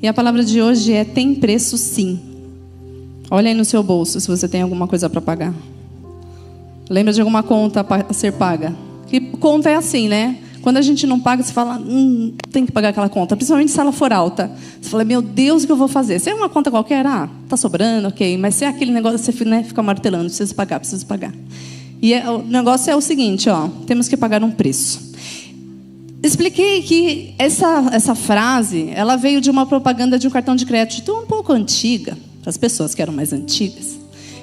E a palavra de hoje é: tem preço sim. Olha aí no seu bolso se você tem alguma coisa para pagar. Lembra de alguma conta a ser paga? Que conta é assim, né? Quando a gente não paga, você fala, tem que pagar aquela conta. Principalmente se ela for alta. Você fala, meu Deus, o que eu vou fazer? Se é uma conta qualquer, tá sobrando, ok. Mas se é aquele negócio, você fica martelando, preciso pagar. E o negócio é o seguinte, temos que pagar um preço. Expliquei que essa frase, ela veio de uma propaganda de um cartão de crédito um pouco antiga, para as pessoas que eram mais antigas,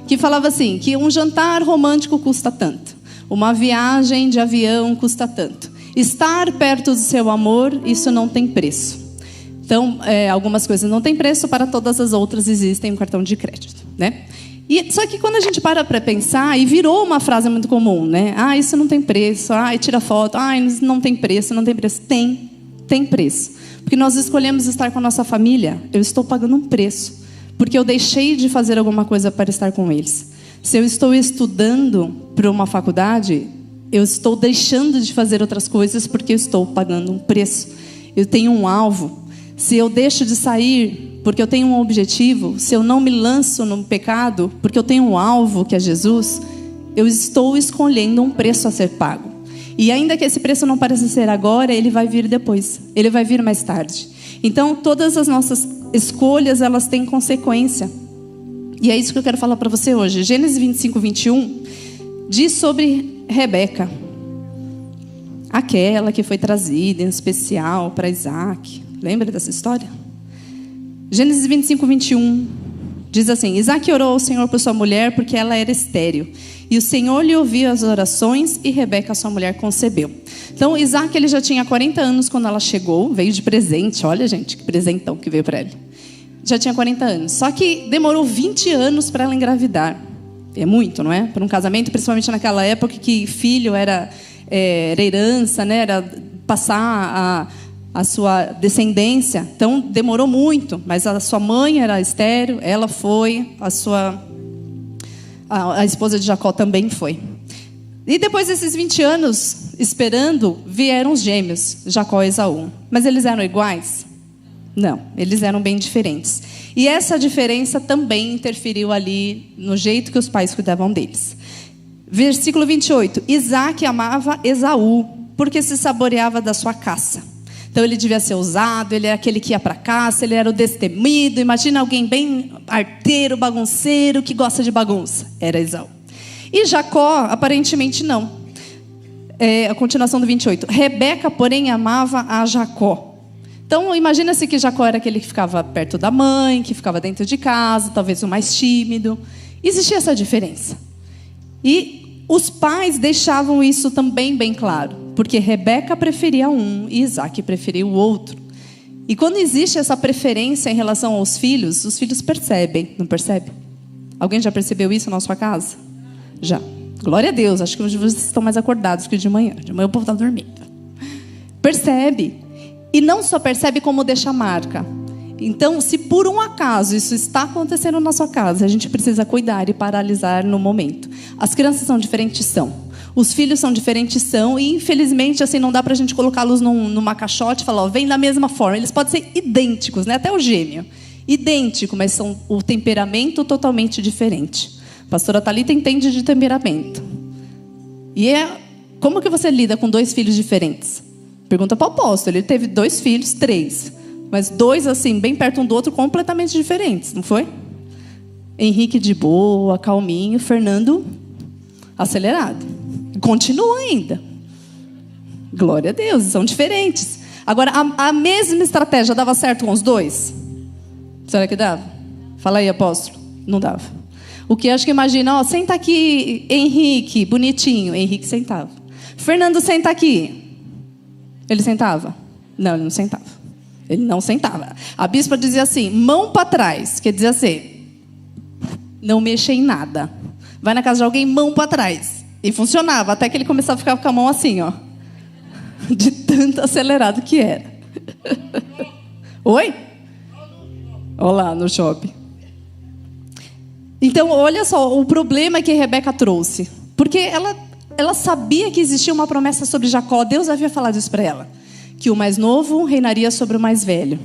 que falava assim, que um jantar romântico custa tanto, uma viagem de avião custa tanto, estar perto do seu amor, isso não tem preço. Então, algumas coisas não têm preço, para todas as outras existem um cartão de crédito, né? Só que quando a gente para pensar, e virou uma frase muito comum, né? Isso não tem preço, tira foto, não tem preço, não tem preço. Tem preço. Porque nós escolhemos estar com a nossa família, eu estou pagando um preço. Porque eu deixei de fazer alguma coisa para estar com eles. Se eu estou estudando para uma faculdade, eu estou deixando de fazer outras coisas porque eu estou pagando um preço. Eu tenho um alvo. Se eu deixo de sair porque eu tenho um objetivo, se eu não me lanço no pecado porque eu tenho um alvo que é Jesus, eu estou escolhendo um preço a ser pago. E ainda que esse preço não pareça ser agora, ele vai vir depois. Ele vai vir mais tarde. Então, todas as nossas escolhas, elas têm consequência. E é isso que eu quero falar para você hoje. Gênesis 25, 21 diz sobre Rebeca. Aquela que foi trazida em especial para Isaac. Lembra dessa história? Gênesis 25, 21 diz assim: Isaac orou ao Senhor por sua mulher porque ela era estéril. E o Senhor lhe ouviu as orações e Rebeca, sua mulher, concebeu. Então, Isaac, ele já tinha 40 anos quando ela chegou. Veio de presente. Olha, gente, que presentão que veio para ele. Já tinha 40 anos. Só que demorou 20 anos para ela engravidar. É muito, não é? Para um casamento, principalmente naquela época que filho era herança, né? Era passar a sua descendência. Então, demorou muito. Mas a sua mãe era estéril, ela foi, a esposa de Jacó também foi. E depois desses 20 anos, esperando, vieram os gêmeos, Jacó e Esaú. Mas eles eram iguais? Não, eles eram bem diferentes. E essa diferença também interferiu ali no jeito que os pais cuidavam deles. Versículo 28. Isaac amava Esaú, porque se saboreava da sua caça. Então ele devia ser ousado, ele era aquele que ia para caça, ele era o destemido. Imagina alguém bem arteiro, bagunceiro, que gosta de bagunça. Era Esaú. E Jacó, aparentemente não. A continuação do 28. Rebeca, porém, amava a Jacó. Então imagina-se que Jacó era aquele que ficava perto da mãe, que ficava dentro de casa, talvez o mais tímido. Existia essa diferença. E os pais deixavam isso também bem claro. Porque Rebeca preferia um e Isaac preferia o outro. E quando existe essa preferência em relação aos filhos, os filhos percebem, não percebe? Alguém já percebeu isso na sua casa? Já. Glória a Deus, acho que hoje vocês estão mais acordados que de manhã. De manhã o povo está dormindo. Percebe. E não só percebe, como deixa marca. Então, se por um acaso isso está acontecendo na sua casa, a gente precisa cuidar e paralisar no momento. As crianças são diferentes, são. Os filhos são diferentes, são. E infelizmente assim, não dá para a gente colocá-los numa caixote e falar, vem da mesma forma. Eles podem ser idênticos, né? Até o gêmeo. Idêntico, mas são o temperamento totalmente diferente. A pastora Thalita entende de temperamento. E como que você lida com 2 filhos diferentes? Pergunta para o apóstolo. Ele teve 2 filhos, 3. Mas 2 assim, bem perto um do outro, completamente diferentes, não foi? Henrique de boa, calminho. Fernando, acelerado. Continua ainda. Glória a Deus, são diferentes. Agora, a mesma estratégia dava certo com os 2? Será que dava? Fala aí, apóstolo. Não dava. O que acho que imagina, senta aqui, Henrique, bonitinho. Henrique sentava. Fernando, senta aqui. Ele sentava? Não, ele não sentava. Ele não sentava. A bispa dizia assim, mão para trás. Quer dizer assim, não mexa em nada. Vai na casa de alguém, mão para trás. E funcionava, até que ele começava a ficar com a mão assim, de tanto acelerado que era. Oi? Olha lá no shopping. Então, olha só, o problema que Rebeca trouxe. Porque ela sabia que existia uma promessa sobre Jacó. Deus havia falado isso para ela. Que o mais novo reinaria sobre o mais velho.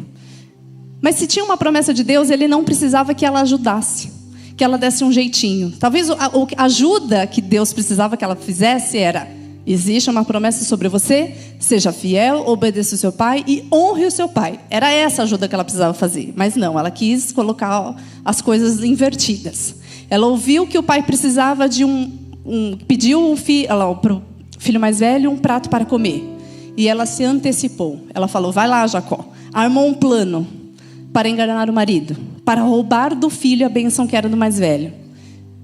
Mas se tinha uma promessa de Deus, ele não precisava que ela ajudasse, que ela desse um jeitinho. Talvez a ajuda que Deus precisava que ela fizesse era: existe uma promessa sobre você, seja fiel, obedeça o seu pai e honre o seu pai. Era essa a ajuda que ela precisava fazer. Mas não, ela quis colocar as coisas invertidas. Ela ouviu que o pai precisava de pediu para o filho mais velho um prato para comer. E ela se antecipou. Ela falou: vai lá, Jacó. Armou um plano para enganar o marido, para roubar do filho a bênção que era do mais velho.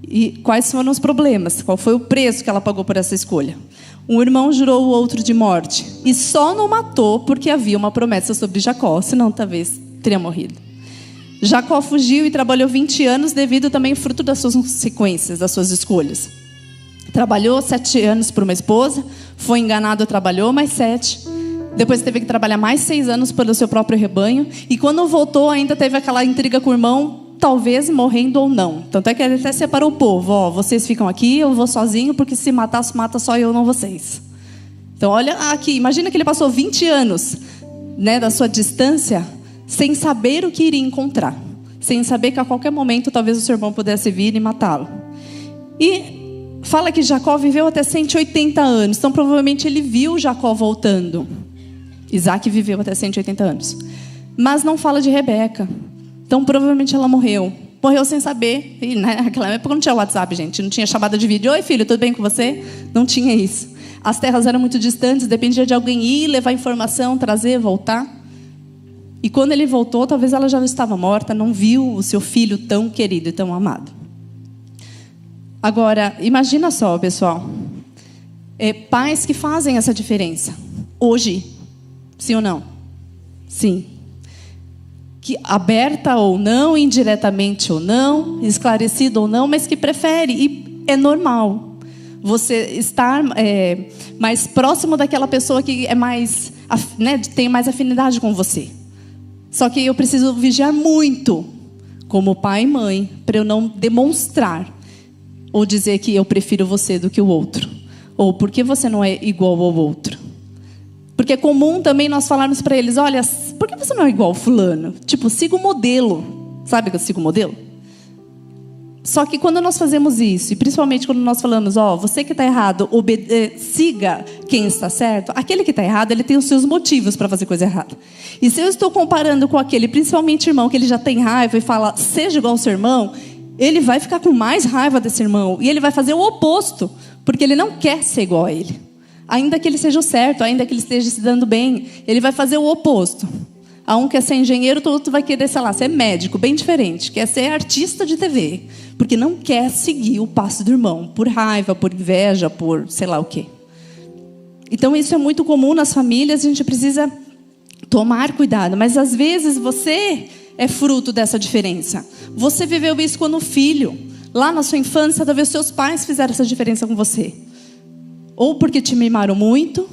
E quais foram os problemas? Qual foi o preço que ela pagou por essa escolha? Um irmão jurou o outro de morte. E só não matou porque havia uma promessa sobre Jacó, senão talvez teria morrido. Jacó fugiu e trabalhou 20 anos devido também ao fruto das suas consequências, das suas escolhas. Trabalhou 7 anos por uma esposa, foi enganado, trabalhou mais 7. Depois teve que trabalhar mais 6 anos pelo seu próprio rebanho. E quando voltou ainda teve aquela intriga com o irmão, talvez morrendo ou não. Tanto é que ele até separou o povo. Ó, vocês ficam aqui, eu vou sozinho, porque se matar, mata só eu, não vocês. Então olha aqui, imagina que ele passou 20 anos, né, da sua distância, sem saber o que iria encontrar. Sem saber que a qualquer momento talvez o seu irmão pudesse vir e matá-lo. E fala que Jacó viveu até 180 anos. Então provavelmente ele viu Jacó voltando. Isaac viveu até 180 anos. Mas não fala de Rebeca. Então provavelmente ela morreu. Morreu sem saber. E naquela época não tinha WhatsApp, gente. Não tinha chamada de vídeo. Oi, filho, tudo bem com você? Não tinha isso. As terras eram muito distantes. Dependia de alguém ir, levar informação, trazer, voltar. E quando ele voltou, talvez ela já estava morta. Não viu o seu filho tão querido e tão amado. Agora, imagina só, pessoal. Pais que fazem essa diferença. Hoje. Sim ou não? Sim. Que aberta ou não, indiretamente ou não, esclarecido ou não, mas que prefere. E é normal. Você estar mais próximo daquela pessoa que é mais, né, tem mais afinidade com você. Só que eu preciso vigiar muito, como pai e mãe, para eu não demonstrar ou dizer que eu prefiro você do que o outro. Ou porque você não é igual ao outro. Porque é comum também nós falarmos para eles: olha, por que você não é igual ao fulano? Tipo, siga o modelo. Sabe que eu sigo o modelo? Só que quando nós fazemos isso, e principalmente quando nós falamos: ó, você que está errado, siga quem está certo. Aquele que está errado, ele tem os seus motivos para fazer coisa errada. E se eu estou comparando com aquele, principalmente irmão, que ele já tem raiva e fala: seja igual ao seu irmão, ele vai ficar com mais raiva desse irmão. E ele vai fazer o oposto, porque ele não quer ser igual a ele. Ainda que ele seja o certo, ainda que ele esteja se dando bem, ele vai fazer o oposto. A um quer ser engenheiro, o outro vai querer, sei lá, ser médico, bem diferente. Quer ser artista de TV, porque não quer seguir o passo do irmão, por raiva, por inveja, por sei lá o quê. Então isso é muito comum nas famílias, a gente precisa tomar cuidado. Mas às vezes você é fruto dessa diferença. Você viveu isso quando filho. Lá na sua infância, talvez seus pais fizeram essa diferença com você. Ou porque te mimaram muito,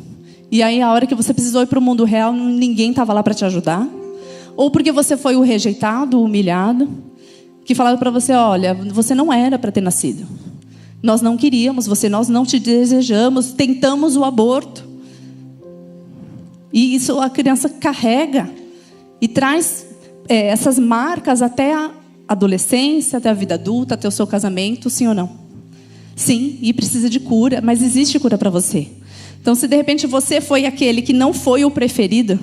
e aí a hora que você precisou ir para o mundo real, ninguém estava lá para te ajudar. Ou porque você foi o rejeitado, o humilhado, que falaram para você: olha, você não era para ter nascido. Nós não queríamos você, nós não te desejamos, tentamos o aborto. E isso a criança carrega e traz essas marcas até a adolescência, até a vida adulta, até o seu casamento, sim ou não? Sim, e precisa de cura, mas existe cura para você. Então, se de repente você foi aquele que não foi o preferido,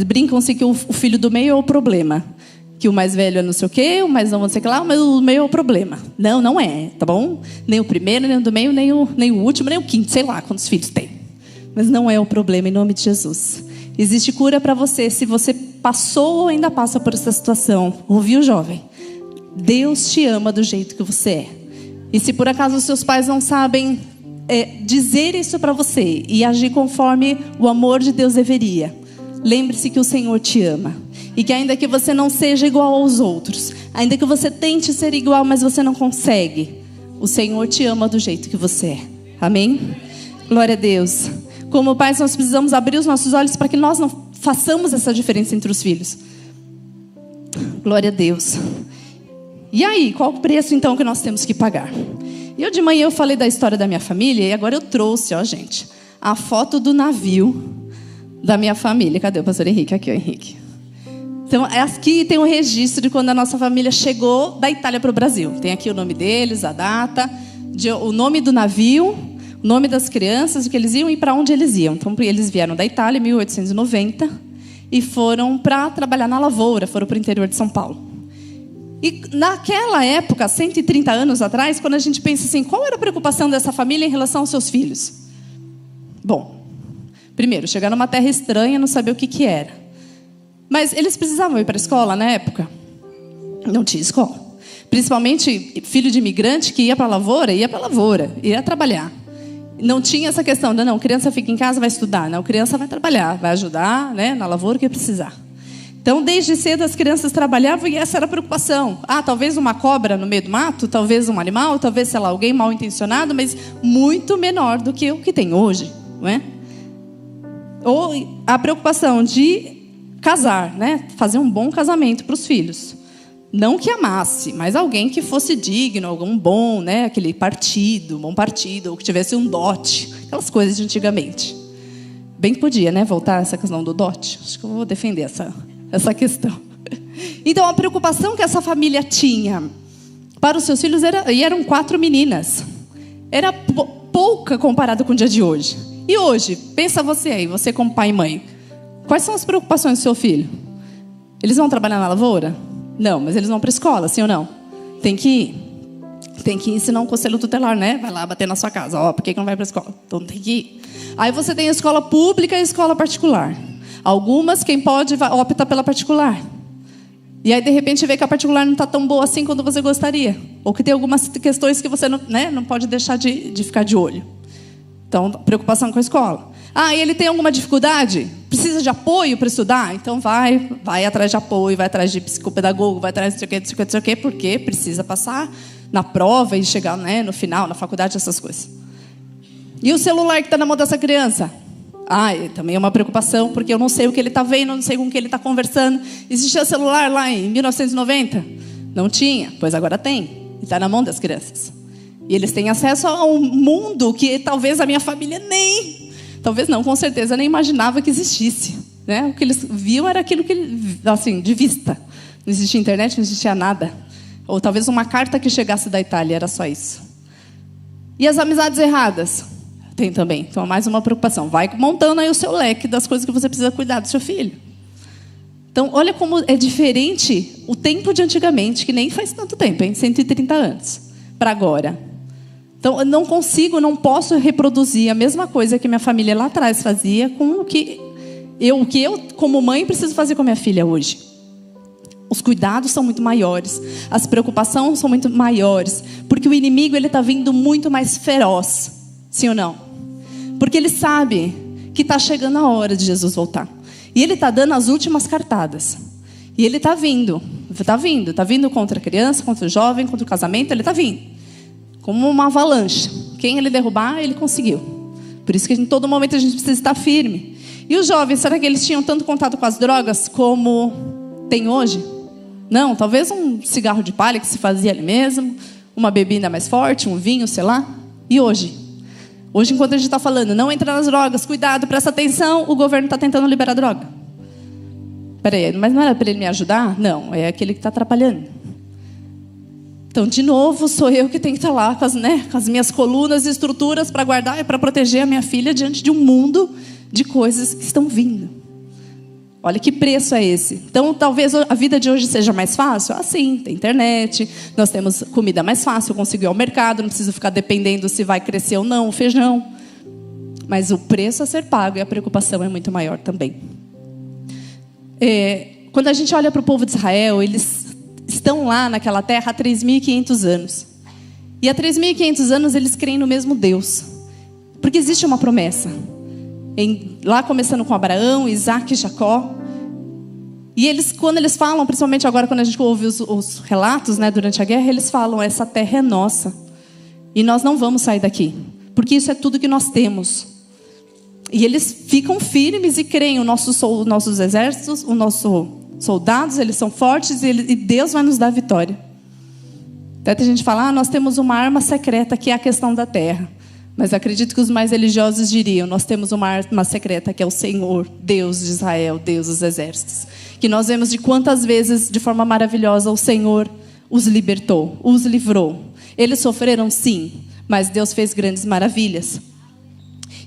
brincam-se que o filho do meio é o problema. Que o mais velho é não sei o quê, o mais não sei o que lá, mas o meio é o problema. Não, não é, tá bom? Nem o primeiro, nem o do meio, nem o último, nem o quinto, sei lá quantos filhos tem. Mas não é o problema, em nome de Jesus. Existe cura para você, se você passou ou ainda passa por essa situação. Ouviu, jovem? Deus te ama do jeito que você é. E se por acaso os seus pais não sabem dizer isso para você e agir conforme o amor de Deus deveria, lembre-se que o Senhor te ama. E que ainda que você não seja igual aos outros, ainda que você tente ser igual, mas você não consegue, o Senhor te ama do jeito que você é. Amém? Glória a Deus. Como pais, nós precisamos abrir os nossos olhos para que nós não façamos essa diferença entre os filhos. Glória a Deus. E aí, qual o preço então que nós temos que pagar? Eu de manhã eu falei da história da minha família e agora eu trouxe, ó gente, a foto do navio da minha família. Cadê o pastor Henrique? Aqui, ó, Henrique. Então, aqui tem um registro de quando a nossa família chegou da Itália para o Brasil. Tem aqui o nome deles, a data, o nome do navio, o nome das crianças, o que eles iam e para onde eles iam. Então, eles vieram da Itália em 1890 e foram para trabalhar na lavoura, foram para o interior de São Paulo. E naquela época, 130 anos atrás, quando a gente pensa assim, qual era a preocupação dessa família em relação aos seus filhos? Bom, primeiro, chegar numa terra estranha, não saber o que era. Mas eles precisavam ir para a escola na época? Não tinha escola. Principalmente filho de imigrante que ia para a lavoura, ia trabalhar. Não tinha essa questão, não, criança fica em casa, vai estudar. Não, criança vai trabalhar, vai ajudar, né, na lavoura que precisar. Então, desde cedo as crianças trabalhavam e essa era a preocupação. Talvez uma cobra no meio do mato, talvez um animal, talvez, sei lá, alguém mal intencionado, mas muito menor do que o que tem hoje, não é? Ou a preocupação de casar, né? Fazer um bom casamento para os filhos. Não que amasse, mas alguém que fosse digno, algum bom, né? Aquele partido, bom partido, ou que tivesse um dote. Aquelas coisas de antigamente. Bem que podia, né? Voltar essa questão do dote. Acho que eu vou defender essa questão. Então, a preocupação que essa família tinha para os seus filhos eram 4 meninas. Era pouca comparado com o dia de hoje. E hoje, pensa você aí, você como pai e mãe. Quais são as preocupações do seu filho? Eles vão trabalhar na lavoura? Não, mas eles vão para a escola, sim ou não? Tem que ir. Tem que ir, senão o conselho tutelar, né? Vai lá bater na sua casa. Por que não vai para a escola? Então tem que ir. Aí você tem a escola pública e a escola particular. Algumas, quem pode, opta pela particular. E aí, de repente, vê que a particular não está tão boa assim quanto você gostaria. Ou que tem algumas questões que você não pode deixar de ficar de olho. Então, preocupação com a escola. E ele tem alguma dificuldade? Precisa de apoio para estudar? Então vai atrás de apoio, vai atrás de psicopedagogo, vai atrás de não sei o quê, porque precisa passar na prova e chegar, né, no final, na faculdade, essas coisas. E o celular que está na mão dessa criança? Também é uma preocupação, porque eu não sei o que ele está vendo, não sei com o que ele está conversando. Existia celular lá em 1990? Não tinha, pois agora tem. E está na mão das crianças. E eles têm acesso a um mundo que talvez a minha família talvez não, com certeza, nem imaginava que existisse. Né? O que eles viam era aquilo que, assim, de vista. Não existia internet, não existia nada. Ou talvez uma carta que chegasse da Itália, era só isso. E as amizades erradas? Tem também. Então, é mais uma preocupação. Vai montando aí o seu leque das coisas que você precisa cuidar do seu filho. Então, olha como é diferente o tempo de antigamente, que nem faz tanto tempo, hein? 130 anos, para agora. Então, eu não posso reproduzir a mesma coisa que minha família lá atrás fazia com o que eu, como mãe, preciso fazer com a minha filha hoje. Os cuidados são muito maiores, as preocupações são muito maiores, porque o inimigo está vindo muito mais feroz, sim ou não? Porque ele sabe que está chegando a hora de Jesus voltar. E ele está dando as últimas cartadas. E ele está vindo contra a criança, contra o jovem, contra o casamento, ele está vindo. Como uma avalanche. Quem ele derrubar, ele conseguiu. Por isso que em todo momento a gente precisa estar firme. E os jovens, será que eles tinham tanto contato com as drogas como tem hoje? Não, talvez um cigarro de palha que se fazia ali mesmo, uma bebida mais forte, um vinho, sei lá. E hoje? Hoje, enquanto a gente está falando, não entra nas drogas, cuidado, presta atenção, o governo está tentando liberar droga. Peraí, mas não era para ele me ajudar? Não, é aquele que está atrapalhando. Então, de novo, sou eu que tenho que estar lá com as minhas colunas e estruturas para guardar e para proteger a minha filha diante de um mundo de coisas que estão vindo. Olha que preço é esse. Então, talvez a vida de hoje seja mais fácil? Sim, tem internet, nós temos comida mais fácil, eu consigo ir ao mercado, não preciso ficar dependendo se vai crescer ou não o feijão. Mas o preço a ser pago e a preocupação é muito maior também. Quando a gente olha para o povo de Israel, eles estão lá naquela terra há 3.500 anos. E há 3.500 anos eles creem no mesmo Deus. Porque existe uma promessa. Lá começando com Abraão, Isaac e Jacó. E quando eles falam, principalmente agora quando a gente ouve os relatos, né, durante a guerra, eles falam, essa terra é nossa. E nós não vamos sair daqui. Porque isso é tudo que nós temos. E eles ficam firmes e creem. Os nossos exércitos, os nossos soldados, eles são fortes e Deus vai nos dar a vitória. Até a gente fala, nós temos uma arma secreta que é a questão da terra. Mas acredito que os mais religiosos diriam: nós temos uma arma secreta, que é o Senhor, Deus de Israel, Deus dos exércitos. Que nós vemos de quantas vezes, de forma maravilhosa, o Senhor os libertou, os livrou. Eles sofreram, sim, mas Deus fez grandes maravilhas.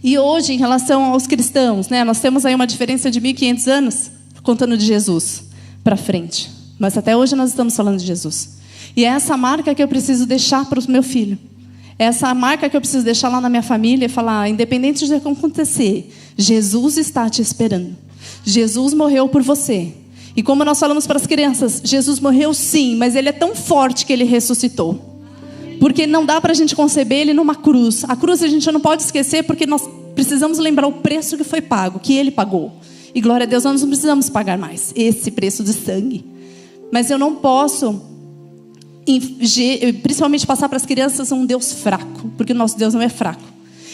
E hoje, em relação aos cristãos, né, nós temos aí uma diferença de 1.500 anos, contando de Jesus para frente. Mas até hoje nós estamos falando de Jesus. E é essa marca que eu preciso deixar para o meu filho. É essa marca que eu preciso deixar lá na minha família e falar: independente de o que acontecer, Jesus está te esperando. Jesus morreu por você. E como nós falamos para as crianças, Jesus morreu sim, mas Ele é tão forte que Ele ressuscitou. Porque não dá para a gente conceber Ele numa cruz. A cruz a gente não pode esquecer, porque nós precisamos lembrar o preço que foi pago, que Ele pagou. E glória a Deus, nós não precisamos pagar mais esse preço de sangue. Mas eu não posso, principalmente, passar para as crianças um Deus fraco, porque o nosso Deus não é fraco.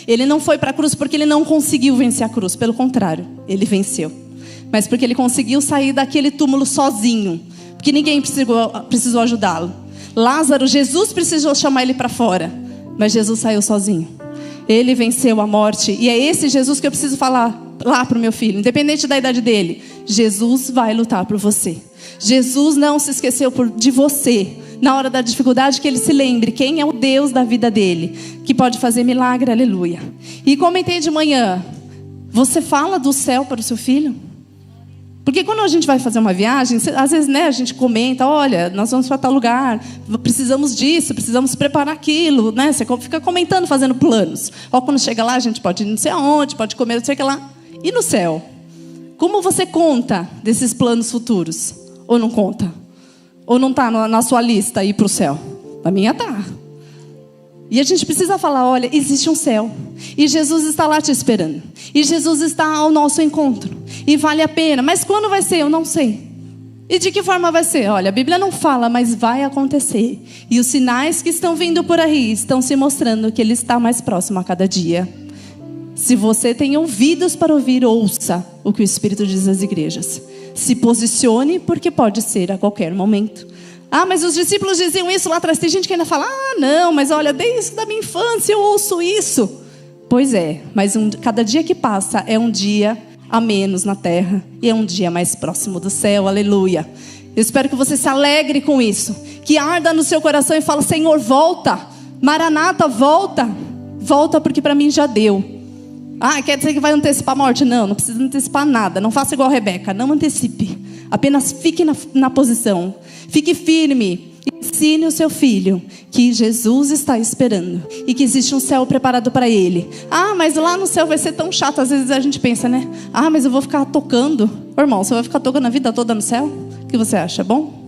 Ele não foi para a cruz porque Ele não conseguiu vencer a cruz. Pelo contrário, Ele venceu. Mas porque Ele conseguiu sair daquele túmulo sozinho, porque ninguém precisou ajudá-lo. Lázaro, Jesus precisou chamar ele para fora, mas Jesus saiu sozinho. Ele venceu a morte. E é esse Jesus que eu preciso falar lá para o meu filho, independente da idade dele. Jesus vai lutar por você. Jesus não se esqueceu de você. Na hora da dificuldade, que ele se lembre quem é o Deus da vida dele, que pode fazer milagre, aleluia. E comentei de manhã: você fala do céu para o seu filho? Porque quando a gente vai fazer uma viagem, às vezes, né, a gente comenta: olha, nós vamos para tal lugar, precisamos disso, precisamos preparar aquilo, né? Você fica comentando, fazendo planos. Ó, quando chega lá, a gente pode ir não sei aonde, pode comer não sei o que lá. E no céu? Como você conta desses planos futuros? Ou não conta? Ou não está na sua lista ir para o céu? Na minha está. E a gente precisa falar: olha, existe um céu. E Jesus está lá te esperando. E Jesus está ao nosso encontro. E vale a pena. Mas quando vai ser? Eu não sei. E de que forma vai ser? Olha, a Bíblia não fala, mas vai acontecer. E os sinais que estão vindo por aí estão se mostrando que Ele está mais próximo a cada dia. Se você tem ouvidos para ouvir, ouça o que o Espírito diz às igrejas. Se posicione, porque pode ser a qualquer momento. Ah, mas os discípulos diziam isso lá atrás. Tem gente que ainda fala: ah, não, mas olha, desde a minha infância eu ouço isso. Pois é, mas cada dia que passa é um dia a menos na terra. E é um dia mais próximo do céu, aleluia. Eu espero que você se alegre com isso. Que arda no seu coração e fala: Senhor, volta. Maranata, volta. Volta, porque para mim já deu. Ah, quer dizer que vai antecipar a morte? Não, não precisa antecipar nada. Não faça igual a Rebeca, não antecipe. Apenas fique na posição. Fique firme. Ensine o seu filho que Jesus está esperando e que existe um céu preparado para ele. Ah, mas lá no céu vai ser tão chato. Às vezes a gente pensa, né? Ah, mas eu vou ficar tocando. Ô, irmão, você vai ficar tocando a vida toda no céu? O que você acha? Bom?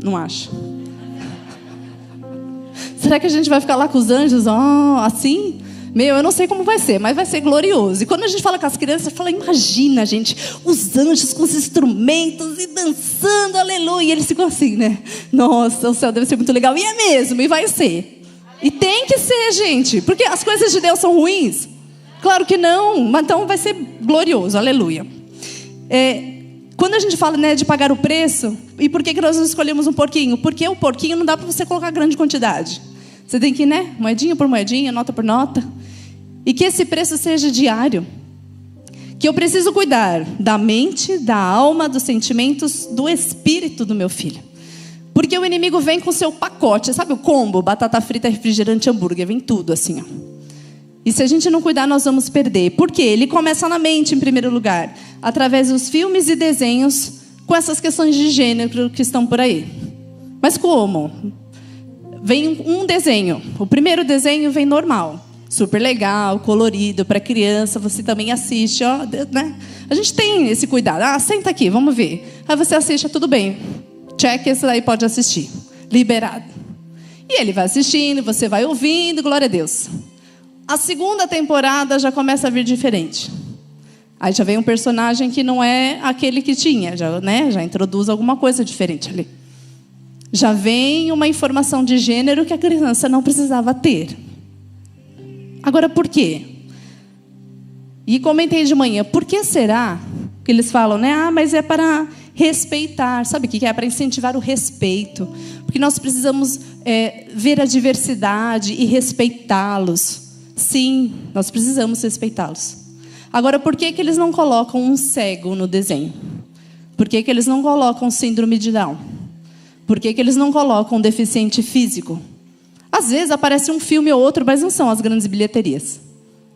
Não acho. Será que a gente vai ficar lá com os anjos? Assim? Meu, eu não sei como vai ser, mas vai ser glorioso. E quando a gente fala com as crianças, fala: imagina, gente, os anjos com os instrumentos e dançando, aleluia. E eles ficam assim, né? Nossa, o céu deve ser muito legal. E é mesmo, e vai ser. E tem que ser, gente. Porque as coisas de Deus são ruins? Claro que não, mas então vai ser glorioso, aleluia. Quando a gente fala, né, de pagar o preço, e por que nós não escolhemos um porquinho? Porque o porquinho não dá para você colocar grande quantidade. Você tem que ir, né, moedinha por moedinha, nota por nota. E que esse preço seja diário. Que eu preciso cuidar da mente, da alma, dos sentimentos, do espírito do meu filho. Porque o inimigo vem com o seu pacote. Sabe o combo? Batata frita, refrigerante, hambúrguer. Vem tudo assim, ó. E se a gente não cuidar, nós vamos perder. Por quê? Ele começa na mente, em primeiro lugar. Através dos filmes e desenhos com essas questões de gênero que estão por aí. Mas como? Vem um desenho. O primeiro desenho vem normal. Super legal, colorido, para criança. Você também assiste, ó, né? A gente tem esse cuidado. Ah, senta aqui, vamos ver. Aí você assiste, tudo bem. Check, esse daí pode assistir. Liberado. E ele vai assistindo, você vai ouvindo, glória a Deus. A segunda temporada já começa a vir diferente. Aí já vem um personagem que não é aquele que tinha, já introduz alguma coisa diferente ali. Já vem uma informação de gênero que a criança não precisava ter. Agora, por quê? E comentei de manhã, por que será que eles falam, né? Ah, mas é para respeitar. Sabe o que é? É para incentivar o respeito. Porque nós precisamos ver a diversidade e respeitá-los. Sim, nós precisamos respeitá-los. Agora, por que eles não colocam um cego no desenho? Por que eles não colocam síndrome de Down? Por que eles não colocam um deficiente físico? Às vezes aparece um filme ou outro, mas não são as grandes bilheterias.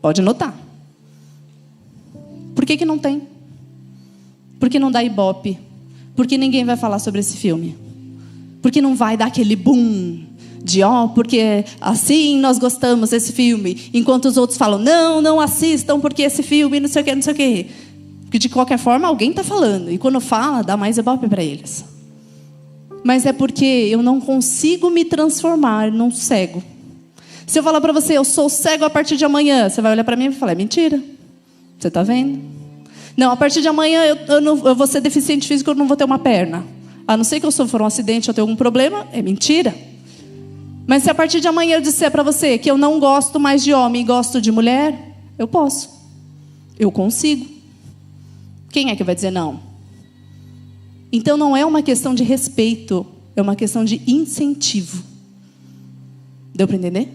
Pode notar. Por que não tem? Por que não dá Ibope? Por que ninguém vai falar sobre esse filme? Por que não vai dar aquele boom de porque assim nós gostamos desse filme, enquanto os outros falam, não assistam porque esse filme não sei o que, não sei o que. Porque de qualquer forma alguém está falando, e quando fala, dá mais Ibope para eles. Mas é porque eu não consigo me transformar num cego. Se eu falar para você, eu sou cego a partir de amanhã, você vai olhar para mim e vai falar, é mentira. Você está vendo? Não, a partir de amanhã eu vou ser deficiente físico, eu não vou ter uma perna. A não ser que eu sofra um acidente ou tenha algum problema, é mentira. Mas se a partir de amanhã eu disser para você que eu não gosto mais de homem e gosto de mulher, eu posso. Eu consigo. Quem é que vai dizer não? Então não é uma questão de respeito, é uma questão de incentivo. Deu para entender?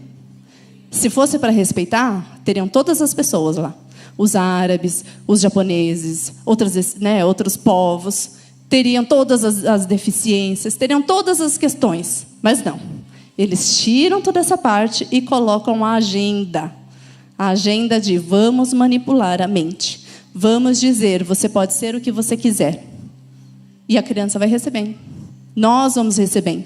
Se fosse para respeitar, teriam todas as pessoas lá. Os árabes, os japoneses, outros povos, teriam todas as deficiências, teriam todas as questões. Mas não. Eles tiram toda essa parte e colocam a agenda. A agenda de vamos manipular a mente. Vamos dizer, você pode ser o que você quiser. E a criança vai recebendo. Nós vamos recebendo.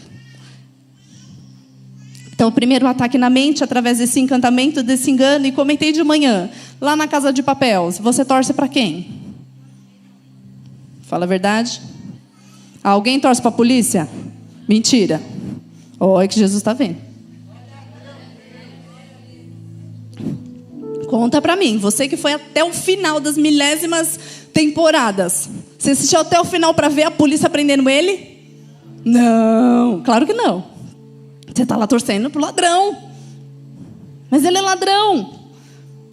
Então, o primeiro ataque na mente, através desse encantamento, desse engano, e comentei de manhã, lá na Casa de Papel, você torce para quem? Fala a verdade. Alguém torce para a polícia? Mentira. Olha que Jesus está vendo. Conta para mim, você que foi até o final das milésimas temporadas. Você assistiu até o final para ver a polícia prendendo ele? Não, claro que não. Você está lá torcendo pro ladrão. Mas ele é ladrão.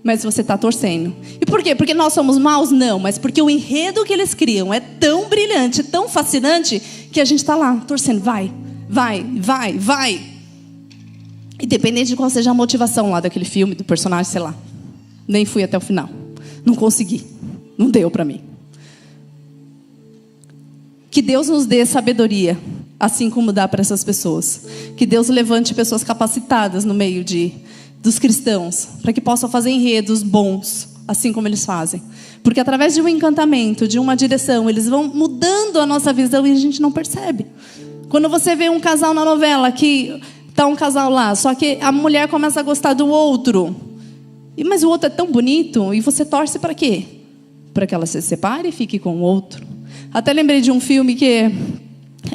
Mas você está torcendo. E por quê? Porque nós somos maus? Não, mas porque o enredo que eles criam é tão brilhante, tão fascinante, que a gente está lá torcendo. Vai. Independente de qual seja a motivação lá daquele filme, do personagem, sei lá. Nem fui até o final. Não consegui. Não deu para mim. Que Deus nos dê sabedoria, assim como dá para essas pessoas. Que Deus levante pessoas capacitadas no meio dos cristãos, para que possam fazer enredos bons, assim como eles fazem. Porque através de um encantamento, de uma direção, eles vão mudando a nossa visão e a gente não percebe. Quando você vê um casal na novela, que está um casal lá, só que a mulher começa a gostar do outro. Mas o outro é tão bonito, e você torce para quê? Para que ela se separe e fique com o outro. Até lembrei de um filme que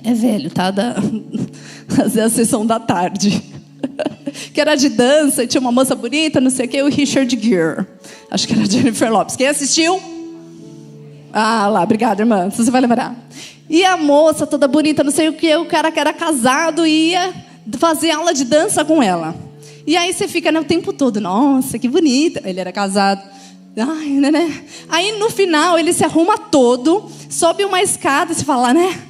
é velho, tá? Da sessão da tarde. Que era de dança, e tinha uma moça bonita, não sei o quê, o Richard Gere. Acho que era Jennifer Lopez. Quem assistiu? Ah, lá, obrigada, irmã. Você vai lembrar. E a moça toda bonita, não sei o quê, o cara que era casado ia fazer aula de dança com ela. E aí você fica o tempo todo, nossa, que bonita. Ele era casado. Ai, né? Aí no final ele se arruma todo, sobe uma escada e se fala, né?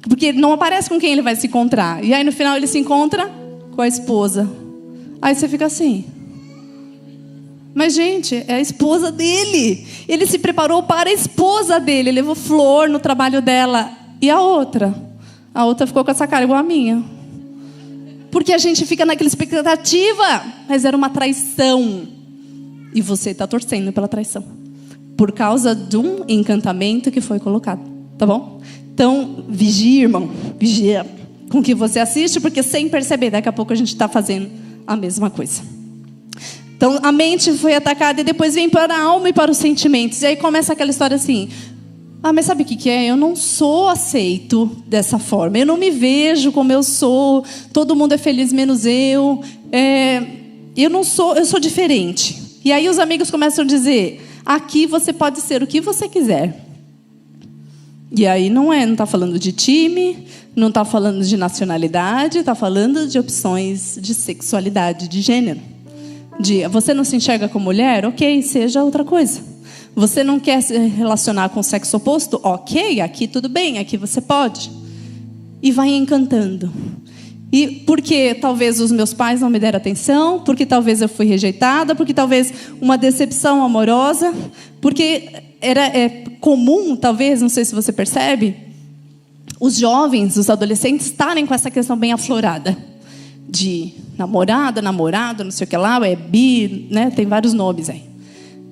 Porque não aparece com quem ele vai se encontrar. E aí no final ele se encontra com a esposa. Aí você fica assim. Mas gente, é a esposa dele. Ele se preparou para a esposa dele. Ele levou flor no trabalho dela. E a outra? A outra ficou com essa cara igual a minha. Porque a gente fica naquela expectativa. Mas era uma traição. E você está torcendo pela traição. Por causa de um encantamento que foi colocado. Tá bom? Então, vigia, irmão. Vigia com o que você assiste. Porque sem perceber, daqui a pouco a gente está fazendo a mesma coisa. Então, a mente foi atacada e depois vem para a alma e para os sentimentos. E aí começa aquela história assim. Ah, mas sabe o que é? Eu não sou aceito dessa forma. Eu não me vejo como eu sou. Todo mundo é feliz menos eu. Eu sou diferente. E aí os amigos começam a dizer, aqui você pode ser o que você quiser. E aí não está falando de time, não está falando de nacionalidade, está falando de opções de sexualidade, de gênero. Você não se enxerga como mulher? Ok, seja outra coisa. Você não quer se relacionar com o sexo oposto? Ok, aqui tudo bem, aqui você pode. E vai encantando. E porque talvez os meus pais não me deram atenção, porque talvez eu fui rejeitada, porque talvez uma decepção amorosa, porque é comum, talvez, não sei se você percebe, os jovens, os adolescentes estarem com essa questão bem aflorada. De namorada, namorado, não sei o que lá, é bi, né? Tem vários nomes aí.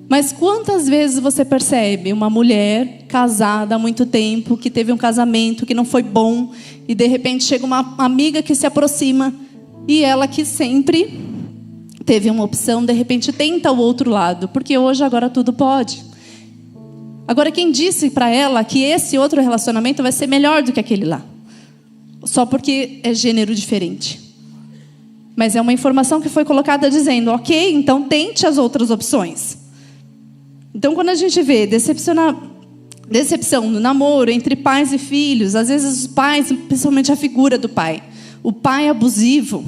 Mas quantas vezes você percebe uma mulher casada há muito tempo, que teve um casamento que não foi bom, e de repente chega uma amiga que se aproxima, e ela que sempre teve uma opção, de repente tenta o outro lado, porque hoje agora tudo pode. Agora quem disse para ela que esse outro relacionamento vai ser melhor do que aquele lá? Só porque é gênero diferente. Mas é uma informação que foi colocada dizendo, ok, então tente as outras opções. Então, quando a gente vê decepção no namoro entre pais e filhos, às vezes os pais, principalmente a figura do pai, o pai abusivo,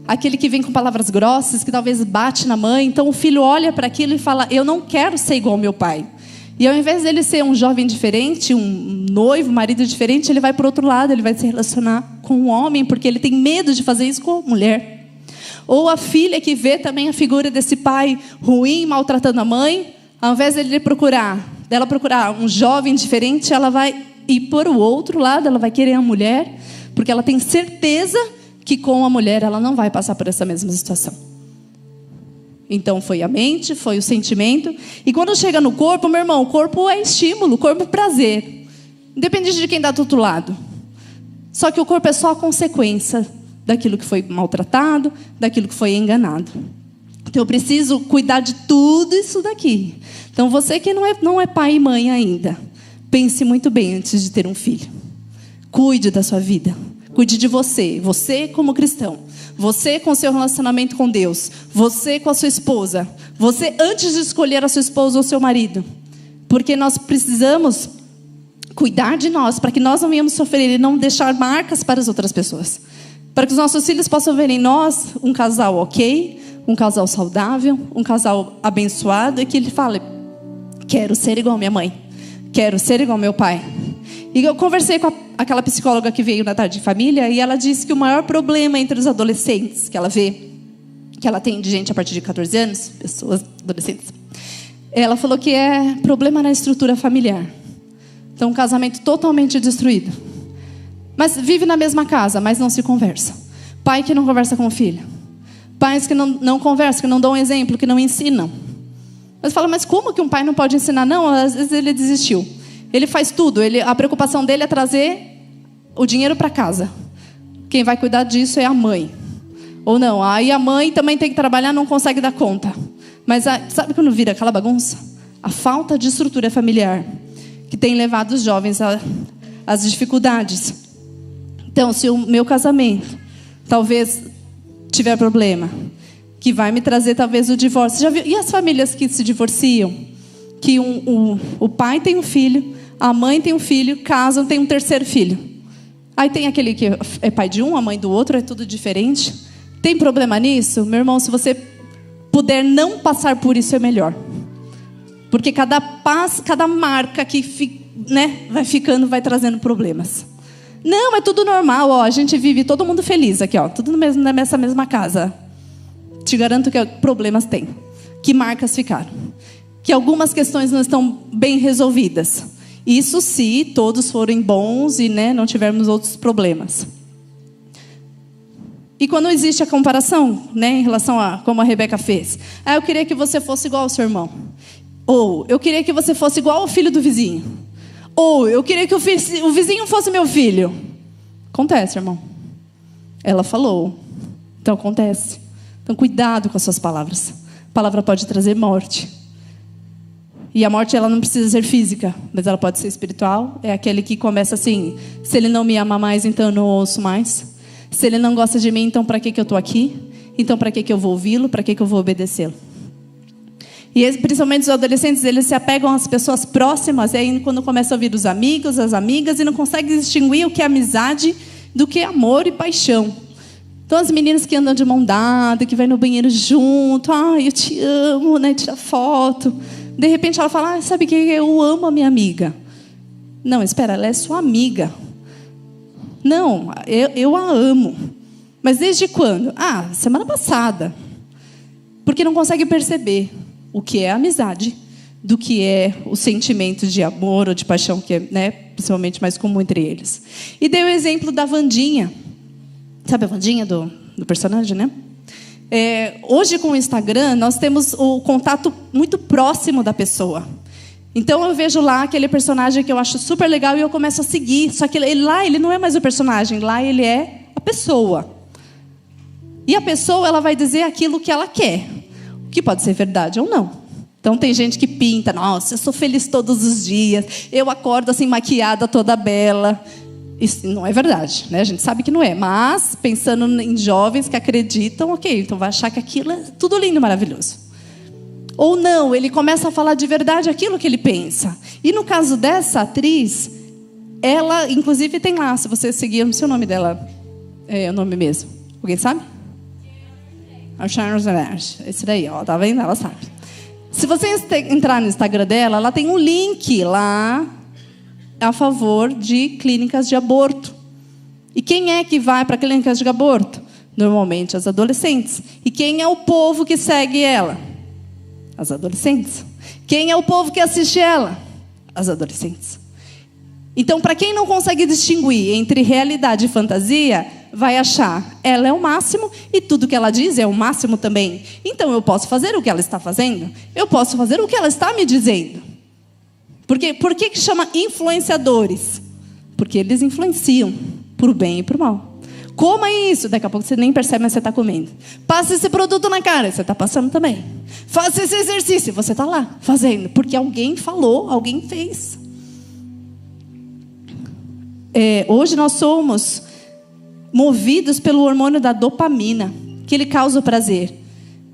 aquele que vem com palavras grossas, que talvez bate na mãe, então o filho olha para aquilo e fala, eu não quero ser igual ao meu pai. E ao invés dele ser um jovem diferente, um noivo, um marido diferente, ele vai para o outro lado, ele vai se relacionar com um homem, porque ele tem medo de fazer isso com a mulher. Ou a filha que vê também a figura desse pai ruim, maltratando a mãe, ao invés dela procurar um jovem diferente, ela vai ir por o outro lado, ela vai querer a mulher, porque ela tem certeza que com a mulher ela não vai passar por essa mesma situação. Então foi a mente, foi o sentimento. E quando chega no corpo, meu irmão, o corpo é estímulo, o corpo é prazer. Independente de quem está do outro lado. Só que o corpo é só a consequência daquilo que foi maltratado, daquilo que foi enganado. Então eu preciso cuidar de tudo isso daqui. Então você que não é pai e mãe ainda, pense muito bem antes de ter um filho. Cuide da sua vida. Cuide de você. Você como cristão. Você com o seu relacionamento com Deus. Você com a sua esposa. Você antes de escolher a sua esposa ou o seu marido. Porque nós precisamos cuidar de nós, para que nós não venhamos sofrer e não deixar marcas para as outras pessoas. Para que os nossos filhos possam ver em nós um casal ok, um casal saudável, um casal abençoado, e que ele fale, quero ser igual a minha mãe, quero ser igual ao meu pai. E eu conversei com aquela psicóloga que veio na Tarde de Família, e ela disse que o maior problema entre os adolescentes que ela vê, que ela tem de gente a partir de 14 anos, pessoas adolescentes, ela falou que é problema na estrutura familiar. Então, um casamento totalmente destruído. Mas vive na mesma casa, mas não se conversa. Pai que não conversa com o filho. Pais que não conversam, que não dão exemplo, que não ensinam. Mas fala, mas como que um pai não pode ensinar? Não, às vezes ele desistiu. Ele faz tudo. A preocupação dele é trazer o dinheiro para casa. Quem vai cuidar disso é a mãe. Ou não, aí a mãe também tem que trabalhar, não consegue dar conta. Mas sabe quando vira aquela bagunça? A falta de estrutura familiar que tem levado os jovens às dificuldades. Então, se o meu casamento talvez tiver problema, que vai me trazer talvez o divórcio. Já viu? E as famílias que se divorciam? Que o pai tem um filho, a mãe tem um filho, casam, tem um terceiro filho. Aí tem aquele que é pai de um, a mãe do outro, é tudo diferente. Tem problema nisso? Meu irmão, se você puder não passar por isso, é melhor. Porque cada marca que vai ficando, vai trazendo problemas. Não, é tudo normal, ó, a gente vive todo mundo feliz aqui, ó, tudo nessa mesma casa. Te garanto que problemas tem. Que marcas ficaram. Que algumas questões não estão bem resolvidas. Isso se todos forem bons e não tivermos outros problemas. E quando existe a comparação, em relação a como a Rebeca fez. Eu queria que você fosse igual ao seu irmão. Ou, eu queria que você fosse igual ao filho do vizinho. Ou, eu queria que o vizinho fosse meu filho. Acontece, irmão. Ela falou. Então, acontece. Então, cuidado com as suas palavras. A palavra pode trazer morte. E a morte, ela não precisa ser física, mas ela pode ser espiritual. É aquele que começa assim, se ele não me ama mais, então eu não ouço mais. Se ele não gosta de mim, então para que eu estou aqui? Então para que eu vou ouvi-lo? Para que eu vou obedecê-lo? E principalmente os adolescentes, eles se apegam às pessoas próximas, e aí quando começa a ouvir os amigos, as amigas, e não conseguem distinguir o que é amizade do que é amor e paixão. Então as meninas que andam de mão dada, que vai no banheiro junto, eu te amo, tira foto. De repente ela fala, sabe que eu amo a minha amiga. Não, espera, ela é sua amiga. Não, eu a amo. Mas desde quando? Semana passada. Porque não consegue perceber o que é amizade, do que é o sentimento de amor ou de paixão, que é, né, principalmente mais comum entre eles. E dei o exemplo da Wandinha. Sabe a Wandinha do personagem, né? Hoje, com o Instagram, nós temos o contato muito próximo da pessoa. Então, eu vejo lá aquele personagem que eu acho super legal e eu começo a seguir. Só que ele não é mais o personagem, lá ele é a pessoa. E a pessoa, ela vai dizer aquilo que ela quer, o que pode ser verdade ou não. Então, tem gente que pinta, nossa, eu sou feliz todos os dias, eu acordo assim, maquiada, toda bela. Isso não é verdade, né? A gente sabe que não é. Mas, pensando em jovens que acreditam, ok, então vai achar que aquilo é tudo lindo, maravilhoso. Ou não, ele começa a falar de verdade aquilo que ele pensa. E no caso dessa atriz, ela, inclusive, tem lá, se você seguir, não sei o nome dela, é o nome mesmo. Alguém sabe? A Charles Nash. Esse daí, ó, tá vendo? Ela sabe. Se você entrar no Instagram dela, ela tem um link lá a favor de clínicas de aborto. E quem é que vai para clínicas de aborto? Normalmente as adolescentes. E quem é o povo que segue ela? As adolescentes. Quem é o povo que assiste ela? As adolescentes. Então, para quem não consegue distinguir entre realidade e fantasia, vai achar, ela é o máximo e tudo que ela diz é o máximo também. Então, eu posso fazer o que ela está fazendo? Eu posso fazer o que ela está me dizendo. Por que chama influenciadores? Porque eles influenciam para o bem e para o mal. Coma isso, daqui a pouco você nem percebe, mas você está comendo. Passa esse produto na cara, você está passando também. Faça esse exercício, você está lá fazendo. Porque alguém falou, alguém fez. Hoje nós somos movidos pelo hormônio da dopamina, que ele causa o prazer.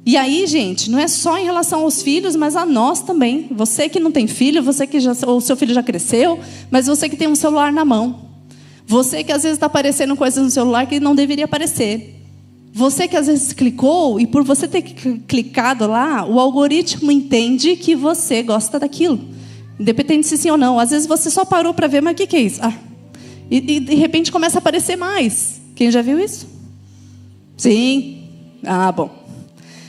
E aí, gente, não é só em relação aos filhos, mas a nós também. Você que não tem filho, você que o seu filho já cresceu, mas você que tem um celular na mão. Você que às vezes está aparecendo coisas no celular que não deveria aparecer. Você que às vezes clicou, e por você ter clicado lá, o algoritmo entende que você gosta daquilo. Independente se sim ou não. Às vezes você só parou para ver, mas o que é isso? E de repente começa a aparecer mais. Quem já viu isso? Sim. Bom.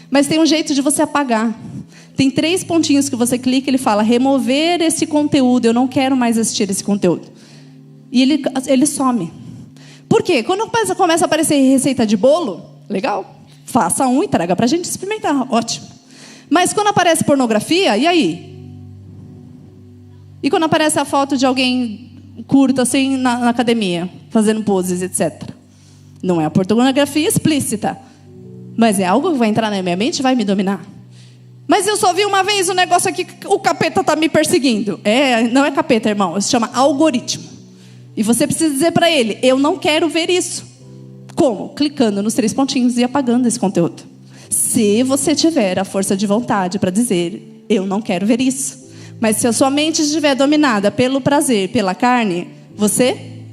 Mas tem um jeito de você apagar. Tem 3 pontinhos que você clica, ele fala, remover esse conteúdo, eu não quero mais assistir esse conteúdo. E ele some. Por quê? Quando começa a aparecer receita de bolo, legal, faça um e traga pra gente experimentar, ótimo. Mas quando aparece pornografia, e aí? E quando aparece a foto de alguém curto assim na academia, fazendo poses, etc. Não é a pornografia explícita, mas é algo que vai entrar na minha mente e vai me dominar. Mas eu só vi uma vez o negócio aqui, o capeta está me perseguindo. Não é capeta, irmão, se chama algoritmo. E você precisa dizer para ele, eu não quero ver isso. Como? Clicando nos 3 pontinhos e apagando esse conteúdo. Se você tiver a força de vontade para dizer, eu não quero ver isso. Mas se a sua mente estiver dominada pelo prazer, pela carne, você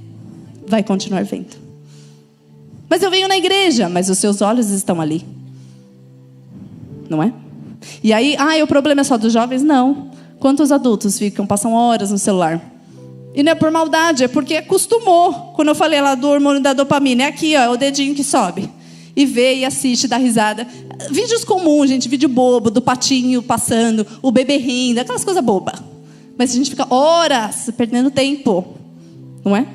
vai continuar vendo. Mas eu venho na igreja, mas os seus olhos estão ali. Não é? E aí, o problema é só dos jovens? Não. Quantos adultos passam horas no celular? E não é por maldade, é porque acostumou. Quando eu falei lá do hormônio da dopamina, é aqui, ó, é o dedinho que sobe. E vê, e assiste, dá risada. Vídeos comuns, gente, vídeo bobo, do patinho passando, o bebê rindo, aquelas coisas bobas. Mas a gente fica horas perdendo tempo, não é?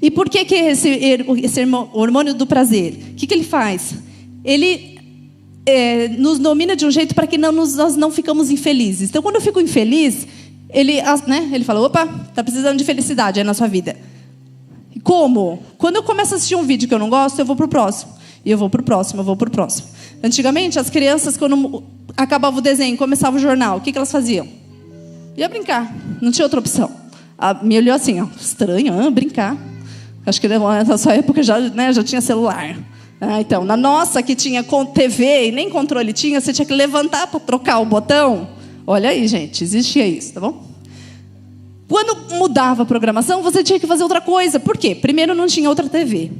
E por que esse hormônio do prazer? O que ele faz? Ele nos domina de um jeito para que nós não ficamos infelizes. Então, quando eu fico infeliz, ele fala, opa, está precisando de felicidade aí na sua vida. Como? Quando eu começo a assistir um vídeo que eu não gosto, eu vou para o próximo. E eu vou para o próximo, eu vou para o próximo. Antigamente, as crianças, quando acabava o desenho, começava o jornal, o que elas faziam? Ia brincar, não tinha outra opção. Me olhou assim, ó, estranho, brincar. Acho que na sua época já tinha celular. Então, na nossa, que tinha TV e nem controle tinha, você tinha que levantar para trocar o botão. Olha aí, gente, existia isso, tá bom? Quando mudava a programação, você tinha que fazer outra coisa. Por quê? Primeiro, não tinha outra TV.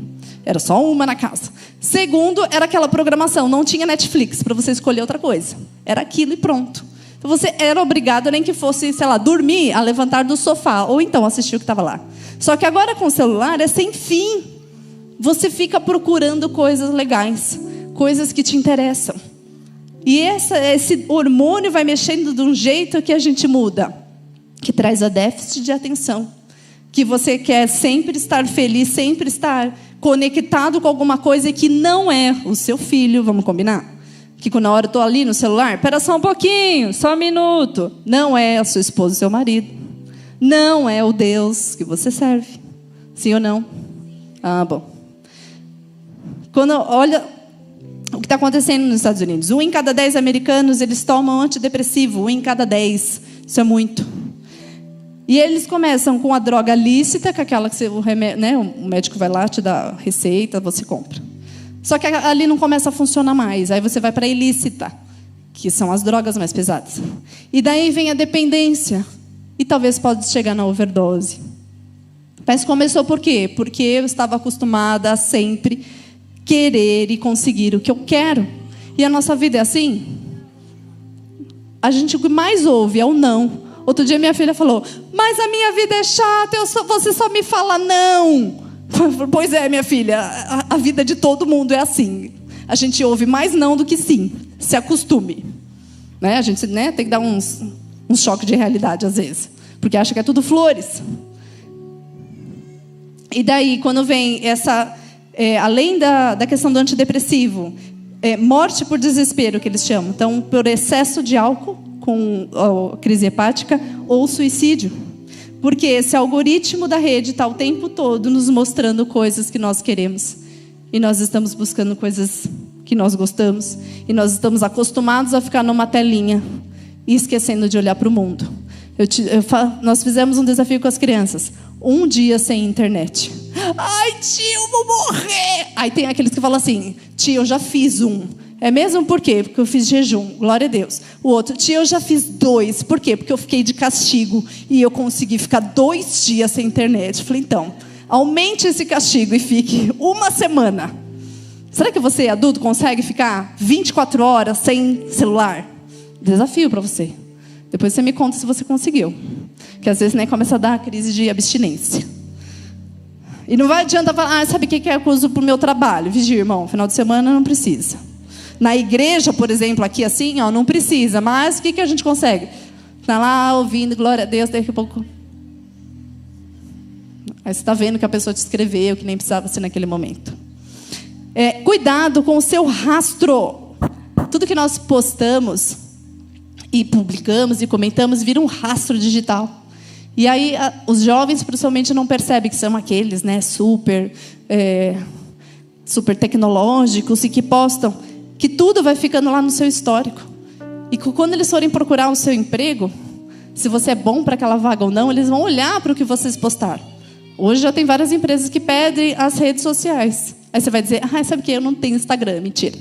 Era só uma na casa. Segundo, era aquela programação. Não tinha Netflix para você escolher outra coisa. Era aquilo e pronto. Então, você era obrigado, nem que fosse, sei lá, dormir, a levantar do sofá. Ou então assistir o que estava lá. Só que agora com o celular é sem fim. você fica procurando coisas legais, coisas que te interessam. E esse hormônio vai mexendo de um jeito que a gente muda, que traz a déficit de atenção, que você quer sempre estar feliz, sempre estar conectado com alguma coisa que não é o seu filho, vamos combinar? Que quando na hora eu estou ali no celular, espera só um pouquinho, só um minuto. Não é a sua esposa e seu marido. Não é o Deus que você serve. Sim ou não? Ah, bom. Quando olha o que está acontecendo nos Estados Unidos. 1 em cada 10 americanos, eles tomam antidepressivo. 1 em cada 10. Isso é muito. E eles começam com a droga lícita, que é aquela que o médico vai lá, te dá receita, você compra. Só que ali não começa a funcionar mais. Aí você vai para a ilícita, que são as drogas mais pesadas. E daí vem a dependência. E talvez pode chegar na overdose. Mas começou por quê? Porque eu estava acostumada a sempre querer e conseguir o que eu quero. E a nossa vida é assim. A gente o que mais ouve é o não. Outro dia minha filha falou, mas a minha vida é chata, você só me fala não. Pois é, minha filha, a vida de todo mundo é assim. A gente ouve mais não do que sim. Se acostume. Né? A gente tem que dar um choque de realidade às vezes. Porque acha que é tudo flores. E daí, quando vem essa... além da questão do antidepressivo, morte por desespero, que eles chamam. Então, por excesso de álcool, com crise hepática, ou suicídio. Porque esse algoritmo da rede está o tempo todo nos mostrando coisas que nós queremos. E nós estamos buscando coisas que nós gostamos. E nós estamos acostumados a ficar numa telinha e esquecendo de olhar para o mundo. Nós fizemos um desafio com as crianças. 1 dia sem internet. Ai, tio, eu vou morrer! Aí tem aqueles que falam assim, tio, eu já fiz 1. É mesmo? Por quê? Porque eu fiz jejum, glória a Deus. O outro, tio, eu já fiz 2. Por quê? Porque eu fiquei de castigo e eu consegui ficar 2 dias sem internet. Eu falei, então, aumente esse castigo e fique 1 semana. Será que você, adulto, consegue ficar 24 horas sem celular? Desafio para você. Depois você me conta se você conseguiu. Porque às vezes começa a dar crise de abstinência. E não vai adiantar falar, sabe o que eu uso para o meu trabalho? Vigia, irmão, final de semana não precisa. Na igreja, por exemplo, aqui assim, não precisa. Mas o que a gente consegue? Está lá ouvindo, glória a Deus, daqui a pouco... Aí você está vendo que a pessoa te escreveu, que nem precisava ser naquele momento. Cuidado com o seu rastro. Tudo que nós postamos e publicamos e comentamos vira um rastro digital. E aí os jovens, principalmente, não percebem que são aqueles, super tecnológicos e que postam, que tudo vai ficando lá no seu histórico. E que quando eles forem procurar o seu emprego, se você é bom para aquela vaga ou não, eles vão olhar para o que vocês postaram. Hoje já tem várias empresas que pedem as redes sociais. Aí você vai dizer, sabe o que? Eu não tenho Instagram. Mentira.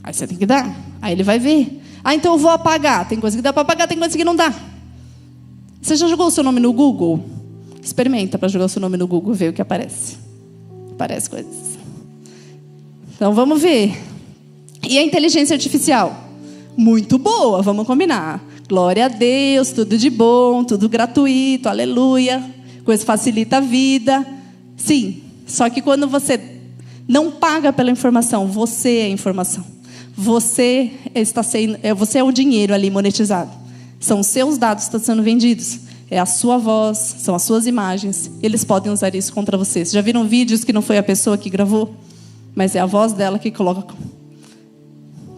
Aí você tem que dar. Aí ele vai ver. Então eu vou apagar. Tem coisa que dá para apagar, tem coisa que não dá. Você já jogou o seu nome no Google? Experimenta para jogar o seu nome no Google, ver o que aparece. Aparece coisas. Então vamos ver. E a inteligência artificial? Muito boa, vamos combinar. Glória a Deus, tudo de bom, tudo gratuito, aleluia. Coisa facilita a vida. Sim, só que quando você não paga pela informação, você é a informação. Você é o dinheiro ali monetizado. São os seus dados que estão sendo vendidos. É a sua voz, são as suas imagens. Eles podem usar isso contra você. Vocês já viram vídeos que não foi a pessoa que gravou? Mas é a voz dela que coloca.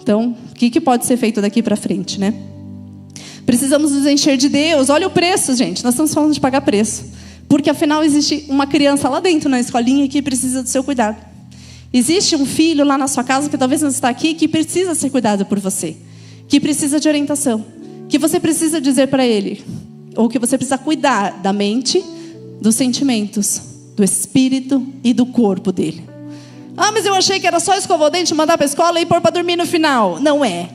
Então, o que pode ser feito daqui para frente, né? Precisamos nos encher de Deus. Olha o preço, gente. Nós estamos falando de pagar preço. Porque, afinal, existe uma criança lá dentro, na escolinha, que precisa do seu cuidado. Existe um filho lá na sua casa, que talvez não está aqui, que precisa ser cuidado por você. Que precisa de orientação. Que você precisa dizer para ele. Ou que você precisa cuidar da mente, dos sentimentos, do espírito e do corpo dele. Mas eu achei que era só escovar o dente, mandar para a escola e pôr para dormir no final. Não é.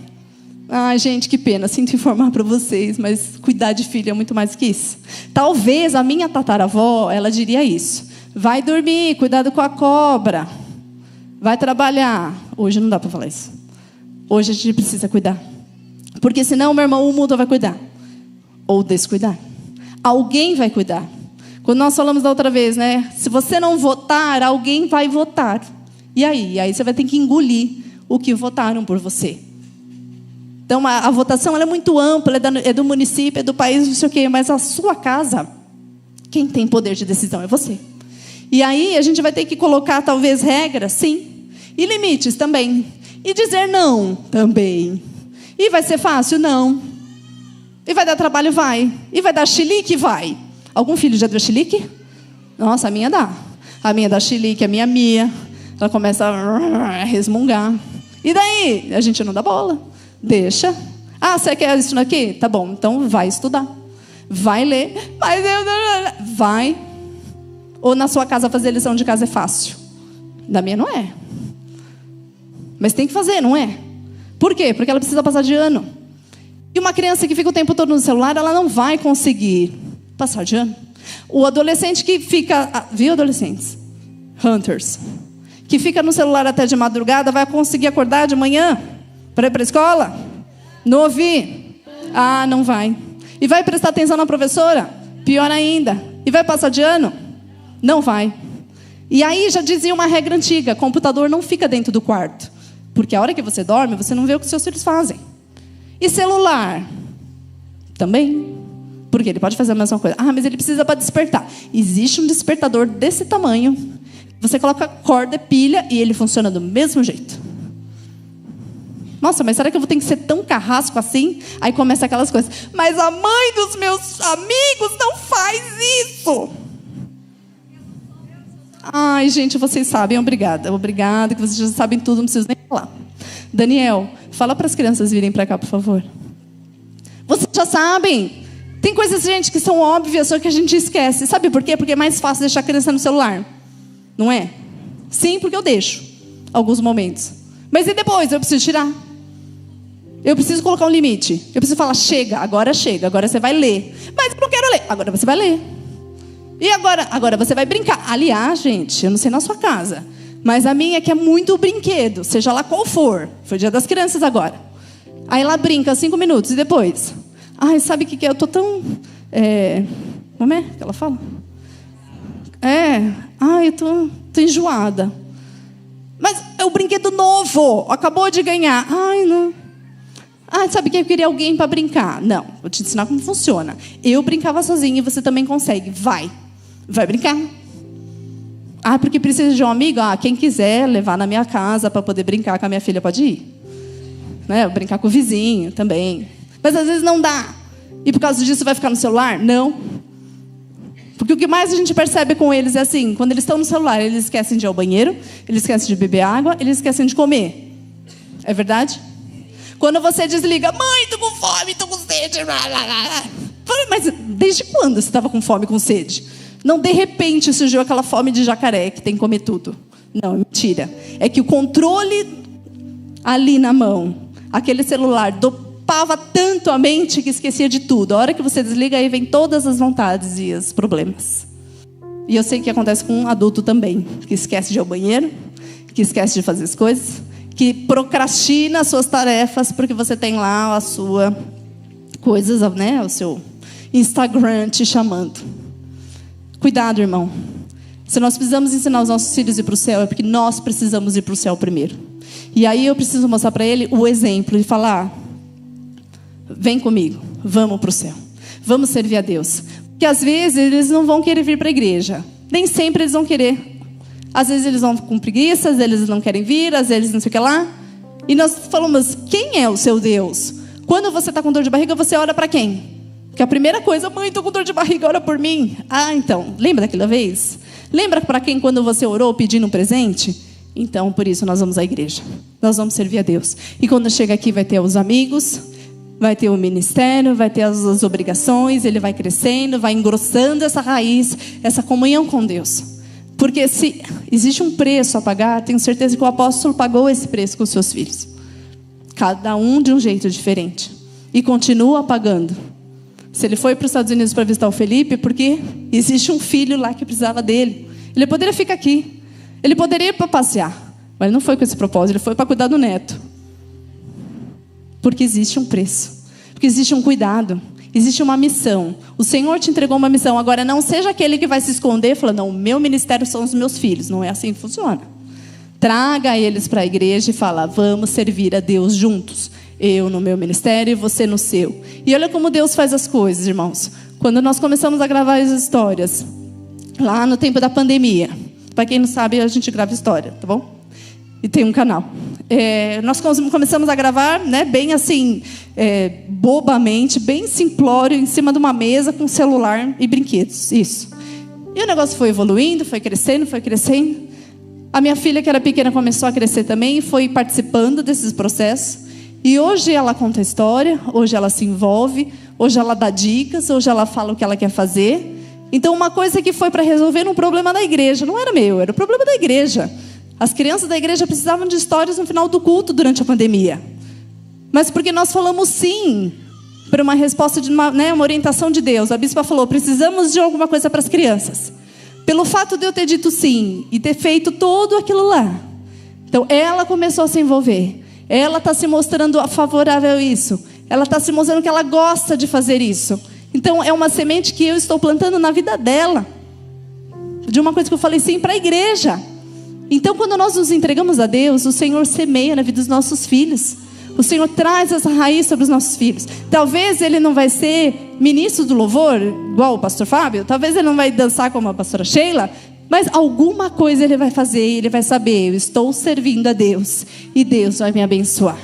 Gente, que pena. Sinto informar para vocês, mas cuidar de filho é muito mais que isso. Talvez a minha tataravó, ela diria isso. Vai dormir, cuidado com a cobra. Vai trabalhar. Hoje não dá para falar isso. Hoje a gente precisa cuidar. Porque senão, meu irmão, o mundo vai cuidar. Ou descuidar. Alguém vai cuidar. Quando nós falamos da outra vez, né? Se você não votar, alguém vai votar. E aí? Aí você vai ter que engolir o que votaram por você. Então, a votação ela é muito ampla, é do município, é do país, não sei o quê. Mas a sua casa, quem tem poder de decisão é você. E aí, a gente vai ter que colocar, talvez, regras, sim. E limites também. E dizer não também. E vai ser fácil? Não. E vai dar trabalho? Vai. E vai dar chilique? Vai. Algum filho já deu chilique? Nossa, a minha dá. A minha dá chilique, a minha Mia. Ela começa a resmungar. E daí? A gente não dá bola. Deixa. Ah, você quer isso aqui? Tá bom, então vai estudar. Vai ler. Mas eu... Vai. Ou na sua casa fazer lição de casa é fácil? Da minha não é. Mas tem que fazer, não é? Por quê? Porque ela precisa passar de ano. E uma criança que fica o tempo todo no celular, ela não vai conseguir passar de ano. O adolescente que fica... Viu, adolescentes? Hunters. Que fica no celular até de madrugada, vai conseguir acordar de manhã para ir para a escola? Não ouvir? Ah, não vai. E vai prestar atenção na professora? Pior ainda. E vai passar de ano? Não vai. E aí já dizia uma regra antiga: computador não fica dentro do quarto. Porque a hora que você dorme, você não vê o que seus filhos fazem. E celular? Também. Porque ele pode fazer a mesma coisa. Ah, mas ele precisa para despertar. Existe um despertador desse tamanho. Você coloca corda, pilha e ele funciona do mesmo jeito. Nossa, mas será que eu vou ter que ser tão carrasco assim? Aí começa aquelas coisas. Mas a mãe dos meus amigos não faz isso. Ai, gente, vocês sabem. Obrigada. Obrigada, que vocês já sabem tudo, não preciso nem falar. Daniel, fala para as crianças virem para cá, por favor. Vocês já sabem. Tem coisas, gente, que são óbvias, só que a gente esquece. Sabe por quê? Porque é mais fácil deixar a criança no celular. Não é? Sim, porque eu deixo. Alguns momentos. Mas e depois? Eu preciso tirar. Eu preciso colocar um limite. Eu preciso falar, chega, agora você vai ler. Mas eu não quero ler. Agora você vai ler. E agora? Agora você vai brincar. Aliás, gente, eu não sei na sua casa, mas a minha que é muito brinquedo, seja lá qual for. Foi o dia das crianças agora. Aí ela brinca 5 minutos e depois... Ai, sabe o que é? Eu tô tão... Como é que ela fala? Ai, eu tô enjoada. Mas é o brinquedo novo. Acabou de ganhar. Ai, não. Ah, sabe que eu queria alguém para brincar. Não, vou te ensinar como funciona. Eu brincava sozinha e você também consegue. Vai brincar. Ah, porque precisa de um amigo? Ah, quem quiser levar na minha casa para poder brincar com a minha filha pode ir. Né? Brincar com o vizinho também. Mas às vezes não dá. E por causa disso vai ficar no celular? Não. Porque o que mais a gente percebe com eles é assim, quando eles estão no celular, eles esquecem de ir ao banheiro, eles esquecem de beber água, eles esquecem de comer. É verdade? Quando você desliga, mãe, tô com fome, tô com sede. Mas desde quando você estava com fome, com sede? Não, de repente surgiu aquela fome de jacaré que tem que comer tudo. Não, é mentira. É que o controle ali na mão, aquele celular dopava tanto a mente que esquecia de tudo. A hora que você desliga, aí vem todas as vontades e os problemas. E eu sei que acontece com um adulto também, que esquece de ir ao banheiro, que esquece de fazer as coisas, que procrastina as suas tarefas porque você tem lá a sua coisas, né, o seu Instagram te chamando. Cuidado, irmão. Se nós precisamos ensinar os nossos filhos a ir para o céu, é porque nós precisamos ir para o céu primeiro. E aí eu preciso mostrar para ele o exemplo e falar: vem comigo, vamos para o céu. Vamos servir a Deus. Porque às vezes eles não vão querer vir para a igreja. Nem sempre eles vão querer. Às vezes eles vão com preguiça, às vezes eles não querem vir, às vezes não sei o que lá. E nós falamos, quem é o seu Deus? Quando você está com dor de barriga, você ora para quem? Porque a primeira coisa, mãe, estou com dor de barriga, ora por mim. Ah, então, lembra daquela vez? Lembra para quem quando você orou pedindo um presente? Então, por isso nós vamos à igreja. Nós vamos servir a Deus. E quando chega aqui vai ter os amigos, vai ter o ministério, vai ter as obrigações, ele vai crescendo, vai engrossando essa raiz, essa comunhão com Deus. Porque se existe um preço a pagar, tenho certeza que o apóstolo pagou esse preço com os seus filhos. Cada um de um jeito diferente. E continua pagando. Se ele foi para os Estados Unidos para visitar o Felipe, porque existe um filho lá que precisava dele. Ele poderia ficar aqui. Ele poderia ir para passear. Mas ele não foi com esse propósito, ele foi para cuidar do neto. Porque existe um preço. Porque existe um cuidado. Existe uma missão. O Senhor te entregou uma missão. Agora, não seja aquele que vai se esconder falando, não, o meu ministério são os meus filhos. Não é assim que funciona. Traga eles para a igreja e fala, vamos servir a Deus juntos. Eu no meu ministério e você no seu. E olha como Deus faz as coisas, irmãos. Quando nós começamos a gravar as histórias, lá no tempo da pandemia. Para quem não sabe, a gente grava história, tá bom? E tem um canal. Nós começamos a gravar, né, bem assim, bobamente, bem simplório, em cima de uma mesa com celular e brinquedos. Isso. E o negócio foi evoluindo, foi crescendo, foi crescendo. A minha filha, que era pequena, começou a crescer também e foi participando desses processos. E hoje ela conta a história, hoje ela se envolve, hoje ela dá dicas, hoje ela fala o que ela quer fazer. Então, uma coisa que foi para resolver um problema da igreja, não era meu, era o problema da igreja. As crianças da igreja precisavam de histórias no final do culto durante a pandemia. Mas porque nós falamos sim para uma resposta de uma orientação de Deus. A bispa falou, precisamos de alguma coisa para as crianças. Pelo fato de eu ter dito sim e ter feito tudo aquilo lá. Então, ela começou a se envolver. Ela está se mostrando favorável a isso. Ela está se mostrando que ela gosta de fazer isso. Então, é uma semente que eu estou plantando na vida dela. De uma coisa que eu falei sim para a igreja. Então, quando nós nos entregamos a Deus, o Senhor semeia na vida dos nossos filhos. O Senhor traz essa raiz sobre os nossos filhos. Talvez ele não vai ser ministro do louvor, igual o pastor Fábio. Talvez ele não vai dançar como a pastora Sheila. Mas alguma coisa ele vai fazer. Ele vai saber, eu estou servindo a Deus. E Deus vai me abençoar.